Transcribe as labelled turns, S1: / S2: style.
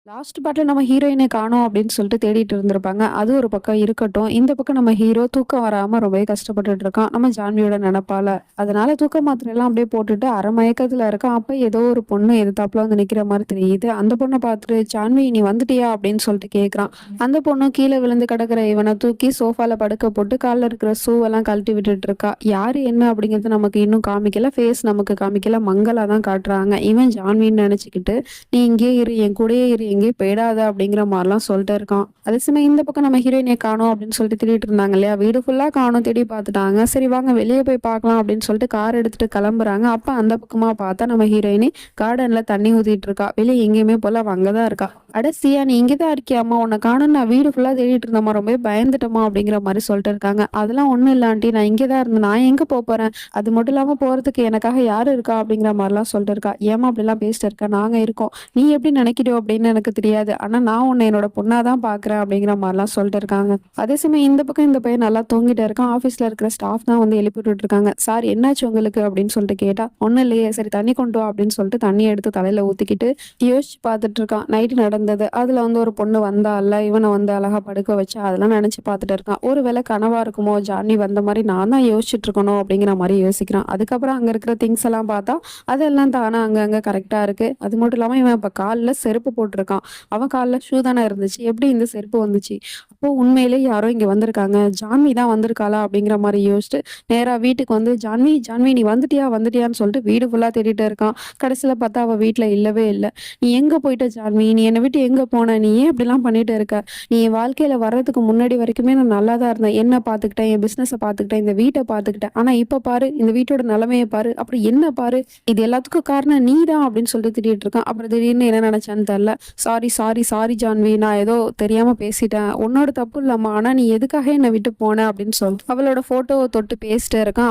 S1: Last பார்ட்ல நம்ம ஹீரோயின காணோம் அப்படின்னு சொல்லிட்டு தேடிட்டு இருந்திருப்பாங்க. அது ஒரு பக்கம் இருக்கட்டும். இந்த பக்கம் நம்ம ஹீரோ தூக்கம் வராம ரொம்பவே கஷ்டப்பட்டுட்டு இருக்கான். நம்ம ஜான்வியோட நெனப்பால. அதனால தூக்க மாத்திரைலாம் அப்படியே போட்டுட்டு அரை மயக்கத்துல இருக்கான். அப்ப ஏதோ ஒரு பொண்ணு எதுத்தாப்புல வந்து நிக்கிற மாரி தெரியுது. அந்த பொண்ண பார்த்துட்டு, "ஜான்வி நீ வந்துட்டியா?" அப்படின்னு சொல்லிட்டு கேட்குறான். அந்த பொண்ணும் கீழ விழுந்து கிடக்குற இவன தூக்கி சோஃபால படுக்க போட்டு கால்ல இருக்கிற ஷூவெல்லாம் கழட்டி விட்டுட்டு இருக்கா. யாரு என்ன அப்படிங்கிறது நமக்கு இன்னும் காமிக்கல. ஃபேஸ் நமக்கு காமிக்கல. மங்கலா தான் காட்டுறாங்க. இவன் ஜான்வின்னு நெனச்சுக்கிட்டு, "நீ இங்கேயே இரு, என் கூடயே இரு, எங்கேயும் போயிடாத" அப்படிங்கிற மாரிலாம் சொல்லிட்டு இருக்கான். அதே சமயம் இந்த பக்கம் நம்ம ஹீரோயினிய காணோம் அப்படின்னு சொல்லிட்டு தேடிட்டு இருந்தாங்க இல்லையா? வீடு ஃபுல்லா காணோம் தேடி பார்த்துட்டாங்க. சரி வாங்க வெளிய போய் பார்க்கலாம் அப்படின்னு சொல்லிட்டு கார் எடுத்துட்டு கிளம்புறாங்க. அப்ப அந்த பக்கமா பார்த்தா நம்ம ஹீரோயினி கார்டன்ல தண்ணி ஊத்திட்டு இருக்கா. வெளிய எங்கேயுமே போல அவ அங்க தான் இருக்கா. "அட சியா நீ இங்க தான் இருக்கியாம்மா? உன்ன காணோம்னு நான் வீடு ஃபுல்லா தேடிட்டு இருந்தேம்மா. ரொம்பவே பயந்துட்டேம்மா" அப்படிங்கிற மாரி சொல்லிட்டு இருக்காங்க. "அதெல்லாம் ஒண்ணும் இல்ல ஆண்டி. நான் இங்க தான் இருந்தேன். நான் எங்க போறேன்? அது மட்டும் இல்லாம போறதுக்கு எனக்காக யாரு இருக்கா?" அப்படிங்கிற மாரிலாம் சொல்லிட்டு இருக்கா. "ஏம்மா அப்படிலாம் பேசிட்டு இருக்க? நாங்க இருக்கோம். நீ எப்படி நினைக்கிறியோ அப்படின்னு எனக்கு தெரியாது. ஆனா நான் உன்னை என்னோட பொண்ணா தான் பார்க்குறேன்" அப்படிங்கிற மாரிலாம் சொல்லிட்டு இருக்காங்க. அதே சமயம் இந்த பக்கம் இந்த பையன் நல்லா தூங்கிட்டு இருக்கான். ஆஃபீஸ்ல இருக்கிற ஸ்டாஃப் தான் வந்து எழுப்பி விட்டுட்டு இருக்காங்க. "சார் என்னாச்சு உங்களுக்கு?" அப்படின்னு சொல்லிட்டு கேட்டா, "ஒண்ணும் இல்லையே. சரி தண்ணி கொண்டு வா" அப்படின்னு சொல்லிட்டு தண்ணிய எடுத்து தலையில ஊத்திக்கிட்டு யோசிச்சு பார்த்துட்டு இருக்கான். நைட்டு நடந்தது. அதுல வந்து ஒரு பொண்ணு வந்தால்ல, இவன வந்து அழகா படுக்க வச்சா, அதெல்லாம் நினைச்சு பார்த்துட்டு இருக்கான். ஒருவேளை கனவா இருக்குமோ? ஜான்வி வந்த மாரி நான் தான் யோசிச்சுட்டு இருக்கணும் அப்படிங்கிற மாரி யோசிக்கிறான். அதுக்கப்புறம் அங்க இருக்கிற திங்ஸ் எல்லாம் பார்த்தா, அதெல்லாம் தானா அங்கங்க கரெக்ட்டா இருக்கு. அது மட்டும் இல்லாம இவன் இப்ப கால்ல செருப்பு போட்டிருக்கான். அவன் கால்ல ஷூ தானே இருந்துச்சு. எப்படி இந்த செருப்பு வந்துச்சு? அப்போ உண்மையிலேயே யாரோ இங்க வந்திருக்காங்க. ஜான்வி தான் வந்திருக்காளா? அப்படிங்கிற மாரி யோசிச்சுட்டு, நேரா வீட்டுக்கு வந்து, "ஜான்வி, ஜான்வி நீ வந்துட்டியா? வந்துட்டியான்னு" சொல்லிட்டு வீடு ஃபுல்லா தேடிட்டு இருக்கான். கடைசியில பார்த்தா அவ வீட்ல இல்லவே இல்ல. "நீ எங்க போயிட்ட ஜான்வி? நீ என்ன விட்டு எங்க போன? நீ ஏன் இப்படிலாம் பண்ணிட்டு இருக்க? நீ என் வாழ்க்கையில வர்றதுக்கு முன்னாடி வரைக்குமே நான் நல்லா தான் இருந்தேன். என்ன பார்த்துக்கிட்டேன், என் பிசினஸ பார்த்துக்கிட்டேன், இந்த வீட்ட பார்த்துக்கிட்டேன். ஆனா இப்ப பாரு, இந்த வீட்டோட நிலைமைய பாரு, அப்புறம் என்ன பாரு, இது எல்லாத்துக்கும் காரணம் நீ தான்" அப்படின்னு சொல்லிட்டு திட்டிட்டு இருக்கான். அப்புறம் திடீர்னு என்ன நினைச்சான்னு தெரியல. "Sorry, sorry, sorry Janhvi. நான் ஏதோ தெரியாம பேசிட்டேன். உன்னோட தப்பு இல்லம்மா. ஆனா நீ எதுக்காக என்ன விட்டு போன?" அப்படின்னு சொல்லிட்டு அவளோட ஃபோட்டோவ தொட்டு பேசிட்டே இருக்கான்.